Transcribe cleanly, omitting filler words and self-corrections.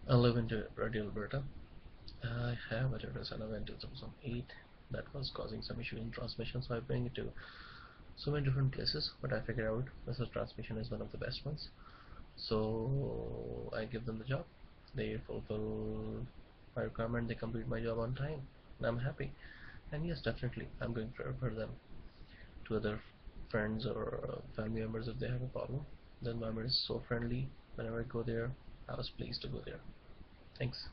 I live in Alberta. I have a Toyota Sienna in 2008 that was causing some issue in transmission, so I bring it to so many different places, but I figured out this transmission is one of the best ones. So I give them the job. They fulfill my requirement. They complete my job on time, and I'm happy. And yes, definitely, I'm going to refer them to other friends or family members if they have a problem. The environment is so friendly. Whenever I go there, I was pleased to go there. Thanks.